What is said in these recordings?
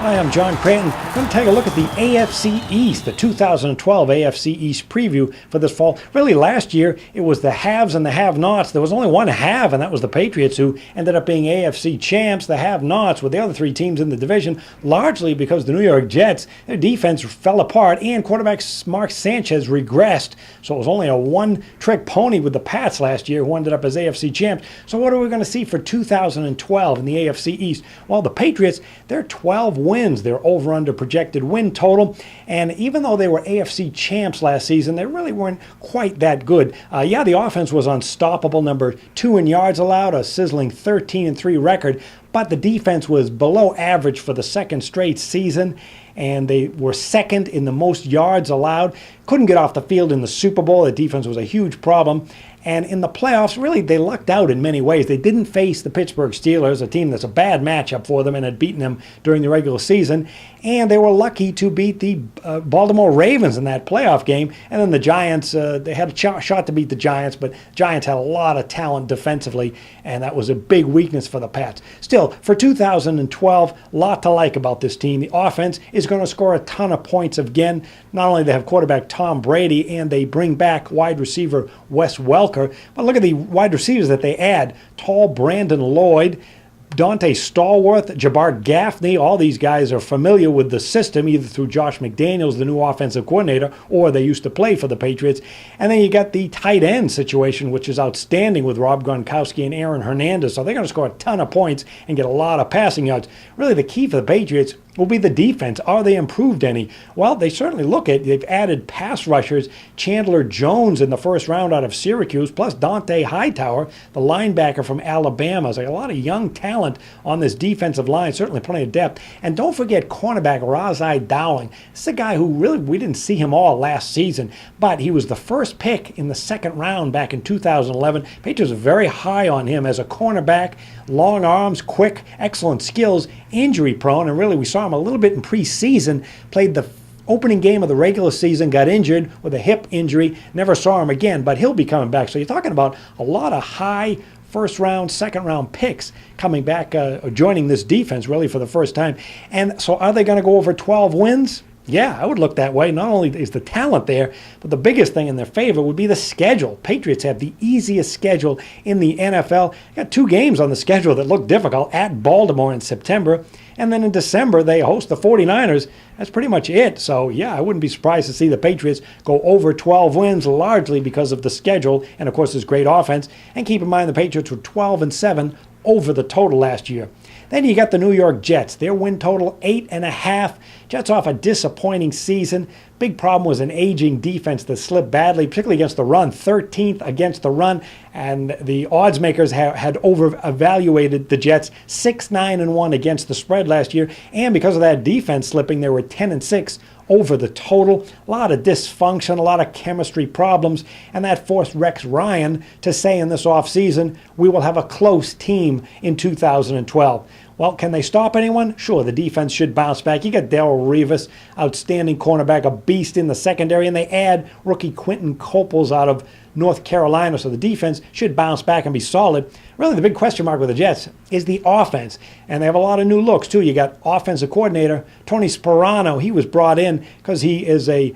Hi, I'm John Cranton. We're going to take a look at the AFC East, the 2012 AFC East preview for this fall. Really, last year, it was the haves and the have-nots. There was only one have, and that was the Patriots, who ended up being AFC champs. The have-nots with the other three teams in the division, largely because the New York Jets, their defense fell apart, and quarterback Mark Sanchez regressed. So it was only a one-trick pony with the Pats last year, who ended up as AFC champs. So what are we going to see for 2012 in the AFC East? Well, the Patriots, they're 12 wins. They're over-under projected win total. And even though they were AFC champs last season, they really weren't quite that good. The offense was unstoppable, number 2 in yards allowed, a sizzling 13-3 record. But the defense was below average for the second straight season, and they were second in the most yards allowed. Couldn't get off the field in the Super Bowl. The defense was a huge problem. And in the playoffs, really, they lucked out in many ways. They didn't face the Pittsburgh Steelers, a team that's a bad matchup for them and had beaten them during the regular season. And they were lucky to beat the Baltimore Ravens in that playoff game. And then the Giants, they had a shot to beat the Giants, but Giants had a lot of talent defensively, and that was a big weakness for the Pats. Still, for 2012, a lot to like about this team. The offense is going to score a ton of points again. Not only do they have quarterback Tom Brady, and they bring back wide receiver Wes Welker, but look at the wide receivers that they add. Tall Brandon Lloyd, Dante Stallworth, Jabbar Gaffney. All these guys are familiar with the system, either through Josh McDaniels, the new offensive coordinator, or they used to play for the Patriots. And then you got the tight end situation, which is outstanding with Rob Gronkowski and Aaron Hernandez. So they're going to score a ton of points and get a lot of passing yards. Really, the key for the Patriots will be the defense. Are they improved any? Well, they certainly look at. They've added pass rushers, Chandler Jones in the first round out of Syracuse, plus Dante Hightower, the linebacker from Alabama. So a lot of young talent on this defensive line, certainly plenty of depth. And don't forget cornerback Razai Dowling. This is a guy who really, we didn't see him all last season, but he was the first pick in the second round back in 2011. Patriots are very high on him as a cornerback, long arms, quick, excellent skills, injury prone, and really we saw him a little bit in preseason, played the opening game of the regular season, got injured with a hip injury, never saw him again, but he'll be coming back. So you're talking about a lot of high first round, second round picks coming back, joining this defense really for the first time. And so are they going to go over 12 wins? Yeah, I would look that way. Not only is the talent there, but the biggest thing in their favor would be the schedule. Patriots have the easiest schedule in the NFL. Got 2 games on the schedule that look difficult, at Baltimore in September, and then in December they host the 49ers. That's pretty much it. So, yeah, I wouldn't be surprised to see the Patriots go over 12 wins, largely because of the schedule and, of course, this great offense. And keep in mind the Patriots were 12-7 over the total last year. Then you got the New York Jets. Their win total, 8.5. Jets off a disappointing season. Big problem was an aging defense that slipped badly, particularly against the run, 13th against the run. And the odds makers had over-evaluated the Jets, 6-9-1 against the spread last year. And because of that defense slipping, they were 10-6 over the total. A lot of dysfunction, a lot of chemistry problems, and that forced Rex Ryan to say in this offseason, we will have a close team in 2012. Well, can they stop anyone? Sure, the defense should bounce back. You got Darrell Revis, outstanding cornerback, a beast in the secondary, and they add rookie Quentin Coples out of North Carolina, so the defense should bounce back and be solid. Really, the big question mark with the Jets is the offense, and they have a lot of new looks, too. You got offensive coordinator Tony Sparano. He was brought in because he is the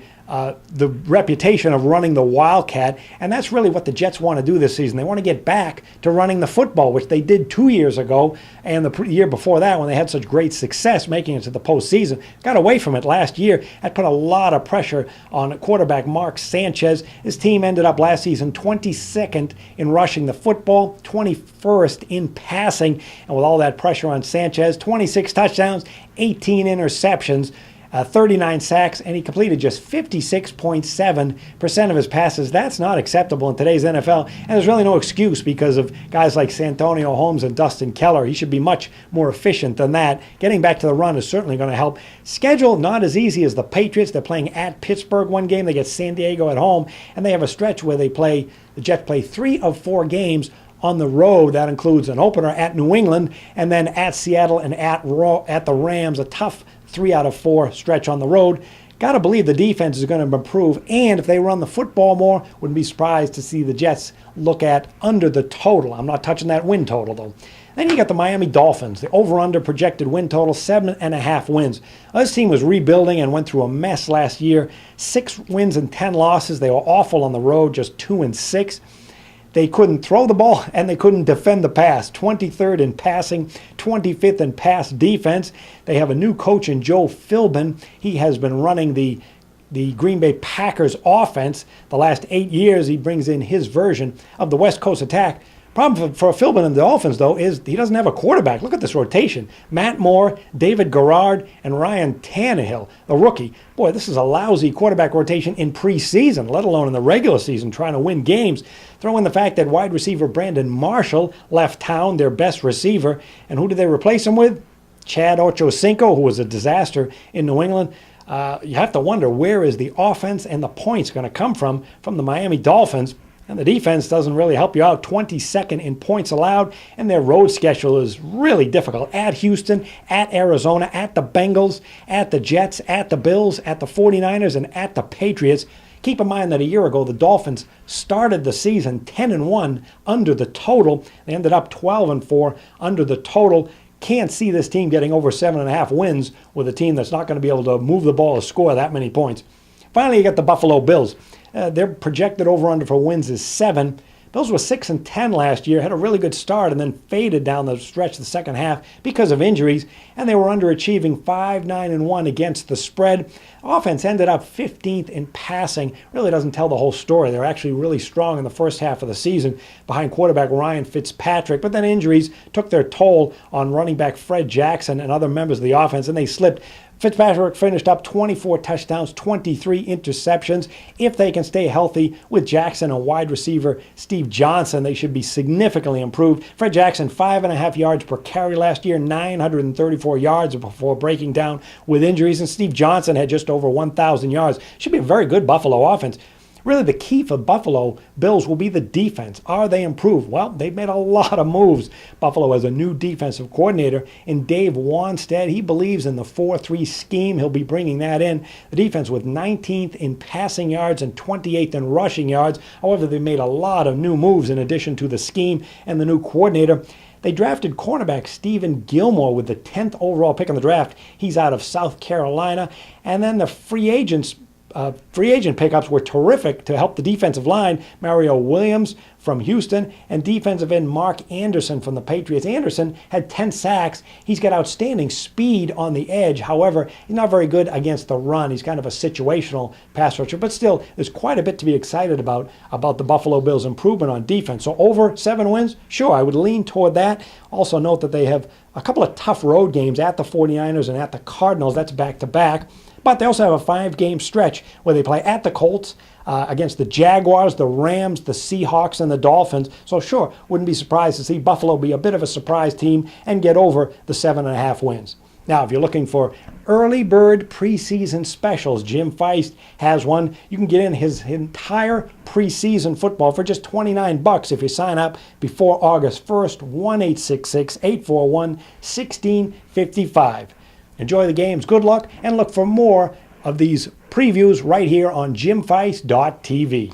reputation of running the Wildcat, and that's really what the Jets want to do this season. They want to get back to running the football, which they did 2 years ago, and the year before that when they had such great success making it to the postseason. Got away from it last year. That put a lot of pressure on quarterback Mark Sanchez. His team ended up last season 22nd in rushing the football, 21st in passing, and with all that pressure on Sanchez, 26 touchdowns, 18 interceptions, 39 sacks, and he completed just 56.7% of his passes. That's not acceptable in today's NFL, and there's really no excuse because of guys like Santonio Holmes and Dustin Keller. He should be much more efficient than that. Getting back to the run is certainly going to help. Schedule not as easy as the Patriots. They're playing at Pittsburgh one game. They get San Diego at home, and they have a stretch where the Jets play 3 of 4 games on the road. That includes an opener at New England, and then at Seattle and at the Rams, a tough 3 out of 4 stretch on the road. Got to believe the defense is going to improve, and if they run the football more, wouldn't be surprised to see the Jets look at under the total. I'm not touching that win total, though. Then you got the Miami Dolphins. The over-under projected win total, 7.5 wins. This team was rebuilding and went through a mess last year. 6 wins and 10 losses. They were awful on the road, just 2-6. They couldn't throw the ball, and they couldn't defend the pass. 23rd in passing, 25th in pass defense. They have a new coach in Joe Philbin. He has been running the Green Bay Packers offense. The last 8 years, he brings in his version of the West Coast attack. Problem for Philbin and the Dolphins, though, is he doesn't have a quarterback. Look at this rotation. Matt Moore, David Garrard, and Ryan Tannehill, the rookie. Boy, this is a lousy quarterback rotation in preseason, let alone in the regular season, trying to win games. Throw in the fact that wide receiver Brandon Marshall left town, their best receiver. And who did they replace him with? Chad Ochocinco, who was a disaster in New England. You have to wonder, where is the offense and the points going to come from the Miami Dolphins? And the defense doesn't really help you out. 22nd in points allowed, and their road schedule is really difficult. At Houston, at Arizona, at the Bengals, at the Jets, at the Bills, at the 49ers, and at the Patriots. Keep in mind that a year ago, the Dolphins started the season 10-1 under the total. They ended up 12-4 under the total. Can't see this team getting over 7.5 wins with a team that's not going to be able to move the ball or score that many points. Finally, you got the Buffalo Bills. Their projected over-under for wins is 7. Bills were 6-10 last year, had a really good start, and then faded down the stretch the second half because of injuries, and they were underachieving 5-9-1 against the spread. Offense ended up 15th in passing. Really doesn't tell the whole story. They're actually really strong in the first half of the season behind quarterback Ryan Fitzpatrick, but then injuries took their toll on running back Fred Jackson and other members of the offense, and they slipped. Fitzpatrick finished up 24 touchdowns, 23 interceptions. If they can stay healthy with Jackson and wide receiver Steve Johnson, they should be significantly improved. Fred Jackson, 5.5 yards per carry last year, 934 yards before breaking down with injuries. And Steve Johnson had just over 1,000 yards. Should be a very good Buffalo offense. Really, the key for Buffalo Bills will be the defense. Are they improved? Well, they've made a lot of moves. Buffalo has a new defensive coordinator in Dave Wanstead. He believes in the 4-3 scheme. He'll be bringing that in. The defense with 19th in passing yards and 28th in rushing yards. However, they made a lot of new moves in addition to the scheme and the new coordinator. They drafted cornerback Stephen Gilmore with the 10th overall pick in the draft. He's out of South Carolina. And then the free agent pickups were terrific to help the defensive line. Mario Williams from Houston and defensive end Mark Anderson from the Patriots. Anderson had 10 sacks. He's got outstanding speed on the edge. However, he's not very good against the run. He's kind of a situational pass rusher. But still, there's quite a bit to be excited about the Buffalo Bills' improvement on defense. So over 7 wins? Sure, I would lean toward that. Also note that they have a couple of tough road games at the 49ers and at the Cardinals. That's back-to-back. But they also have a 5-game stretch where they play at the Colts, against the Jaguars, the Rams, the Seahawks, and the Dolphins. So sure, wouldn't be surprised to see Buffalo be a bit of a surprise team and get over the 7.5 wins. Now, if you're looking for early bird preseason specials, Jim Feist has one. You can get in his entire preseason football for just $29 if you sign up before August 1st, 1-866-841-1655. Enjoy the games, good luck, and look for more of these previews right here on jimfeist.tv.